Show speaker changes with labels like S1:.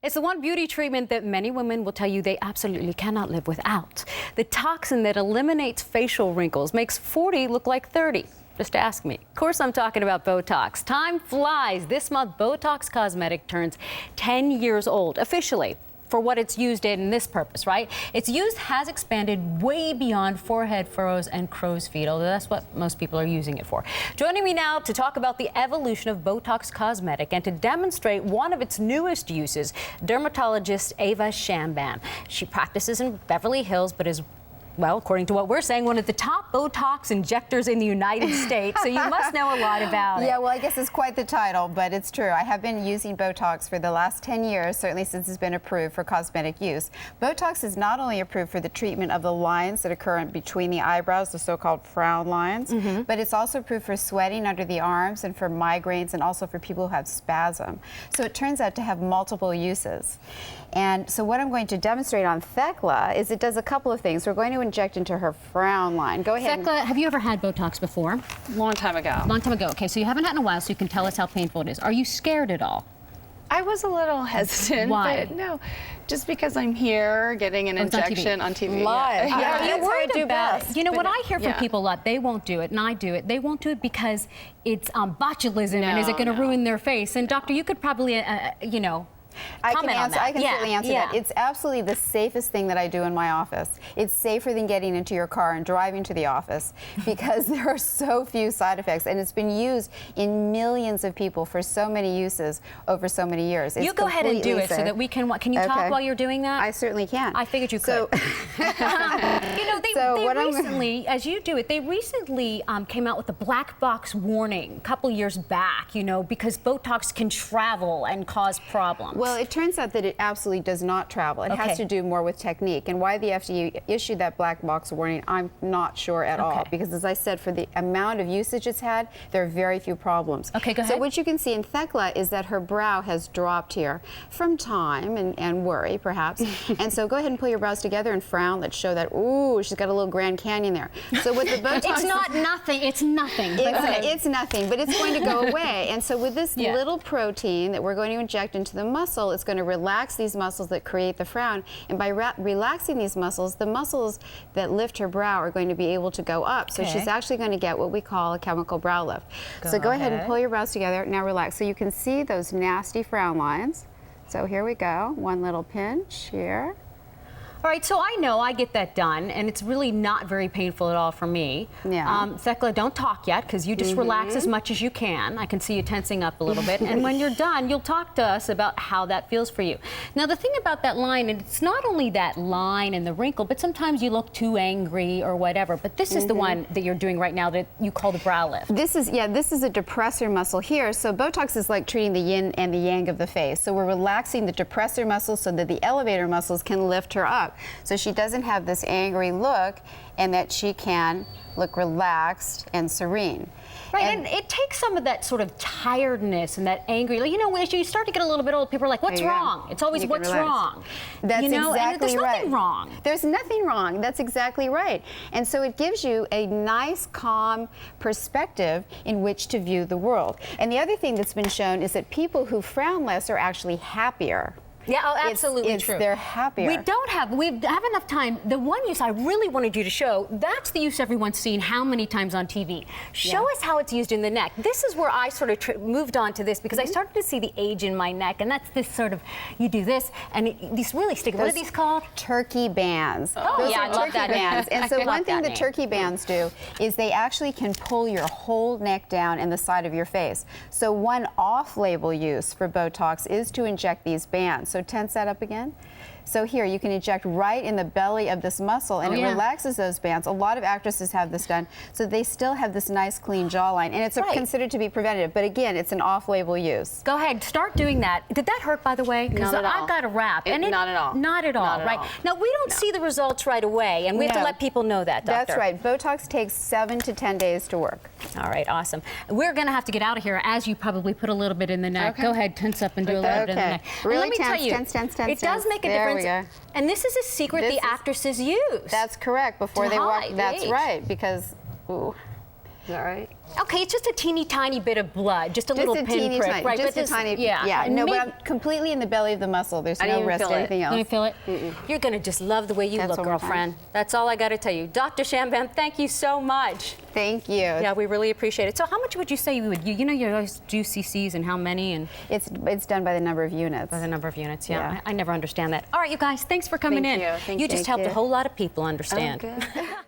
S1: It's the one beauty treatment that many women will tell you they absolutely cannot live without. The toxin that eliminates facial wrinkles makes 40 look like 30. Just ask me. Of course, I'm talking about Botox. Time flies. This month, Botox Cosmetic turns 10 years old, officially, for what it's used in this purpose, right? Its use has expanded way beyond forehead furrows and crow's feet, although that's what most people are using it for. Joining me now to talk about the evolution of Botox Cosmetic and to demonstrate one of its newest uses, dermatologist Ava Shamban. She practices in Beverly Hills, but is, well, according to what we're saying, one of the top Botox injectors in the United States, so you must know a lot about it.
S2: Yeah, well, I guess it's quite the title, but it's true. I have been using Botox for the last 10 years, certainly since it's been approved for cosmetic use. Botox is not only approved for the treatment of the lines that occur in between the eyebrows, the so-called frown lines, but it's also approved for sweating under the arms and for migraines and also for people who have spasm. So it turns out to have multiple uses. And so what I'm going to demonstrate on Thecla is it does a couple of things. We're going to inject into her frown line. Go ahead.
S1: Thecla, have you ever had Botox before?
S3: Long time ago.
S1: Long time ago. Okay, so you haven't had it in a while, so you can tell us how painful it is. Are you scared at all?
S3: I was a little hesitant.
S1: Why?
S3: But no, just because I'm here getting an injection on TV.
S2: Live.
S3: Yeah.
S2: Yeah,
S1: You're worried
S2: do
S1: about
S2: best.
S1: it. You know, what I hear from
S3: yeah.
S1: people a lot, they won't do it, and I do it. They won't do it because it's botulism, and is it going to ruin their face? And doctor, you could probably, you know,
S2: I can
S1: comment on that.
S2: certainly answer
S1: Yeah.
S2: that. It's absolutely the safest thing that I do in my office. It's safer than getting into your car and driving to the office because there are so few side effects, and it's been used in millions of people for so many uses over so many years. It's
S1: you go ahead and do it
S2: safe.
S1: so that we can. Can you talk while you're doing that?
S2: I certainly can.
S1: I figured you could.
S2: So,
S1: you know, they recently, as you do it, they recently came out with a black box warning a couple years back, you know, because Botox can travel and cause problems.
S2: Well, it turns out that it absolutely does not travel. It has to do more with technique. And why the FDA issued that black box warning, I'm not sure at all. Because as I said, for the amount of usage it's had, there are very few problems.
S1: Okay, go ahead.
S2: So what you can see in Thecla is that her brow has dropped here from time and worry, perhaps. And so go ahead and pull your brows together and frown. Let's show that, ooh, she's got a little Grand Canyon there. So with the Botox...
S1: It's not nothing. It's nothing.
S2: It's nothing, but it's going to go away. And so with this little protein that we're going to inject into the muscle, it's going to relax these muscles that create the frown. And by relaxing these muscles, the muscles that lift her brow are going to be able to go up. So she's actually going to get what we call a chemical brow lift. So go ahead and pull your brows together. Now relax. So you can see those nasty frown lines. So here we go. One little pinch here.
S1: All right, so I know I get that done, and it's really not very painful at all for me.
S2: Yeah.
S1: Thecla, don't talk yet, because you just relax as much as you can. I can see you tensing up a little bit. And when you're done, you'll talk to us about how that feels for you. Now, the thing about that line, and it's not only that line and the wrinkle, but sometimes you look too angry or whatever. But this is the one that you're doing right now that you call the brow lift.
S2: This is a depressor muscle here. So Botox is like treating the yin and the yang of the face. So we're relaxing the depressor muscles so that the elevator muscles can lift her up. So she doesn't have this angry look, and that she can look relaxed and serene.
S1: Right, and it takes some of that sort of tiredness and that angry, you know, as you start to get a little bit old, people are like, what's wrong? It's always what's wrong.
S2: That's exactly
S1: and there's
S2: right.
S1: nothing wrong.
S2: There's nothing wrong. That's exactly right. And so it gives you a nice, calm perspective in which to view the world. And the other thing that's been shown is that people who frown less are actually happier.
S1: Yeah, oh, absolutely true.
S2: They're happier.
S1: We have enough time. The one use I really wanted you to show, that's the use everyone's seen how many times on TV. Show us how it's used in the neck. This is where I sort of moved on to this because I started to see the age in my neck, and that's this sort of, you do this, and these really stick. What are these called?
S2: Turkey bands.
S1: Oh,
S2: Those
S1: yeah,
S2: are
S1: I love
S2: turkey
S1: that
S2: bands.
S1: name.
S2: And so
S1: I
S2: one
S1: love
S2: thing
S1: that
S2: the turkey bands do is they actually can pull your whole neck down and the side of your face. So one off-label use for Botox is to inject these bands. So tense that up again. So here, you can inject right in the belly of this muscle, and it relaxes those bands. A lot of actresses have this done, so they still have this nice, clean jawline, and it's considered to be preventative. But again, it's an off-label use.
S1: Go ahead, start doing that. Did that hurt, by the way? Because
S3: Not at all.
S1: I've got a wrap.
S3: Not at all.
S1: Not at all,
S3: Not at
S1: right?
S3: all.
S1: Now, we don't see the results right away, and we have to let people know that, doctor.
S2: That's right. Botox takes 7 to 10 days to work.
S1: All right, awesome. We're going to have to get out of here as you probably put a little bit in the neck. Go ahead, tense up and do a little bit in the neck.
S2: Really
S1: let me tell you,
S2: tense.
S1: It does make a difference.
S2: There we go.
S1: And this is a secret the actresses use.
S2: That's correct. Before they walk, that's right. Because, ooh.
S3: Is that right?
S1: Okay, it's just a teeny tiny bit of blood, just a little pinprick, right?
S2: Just
S1: but
S2: a tiny,
S1: yeah.
S2: No, but I'm completely in the belly of the muscle. There's no rest or anything else.
S1: You feel it? You're gonna just love the way you look, girlfriend. That's all I gotta tell you. Dr. Shamban, thank you so much.
S2: Thank you.
S1: Yeah, we really appreciate it. So how much would you say you would, you know your UCCs and how many? And
S2: it's done by the number of units.
S1: by the number of units, yeah. I never understand that. All right, you guys, thanks for coming in.
S3: Thank you.
S1: You just helped a whole lot of people understand.
S3: Oh, good.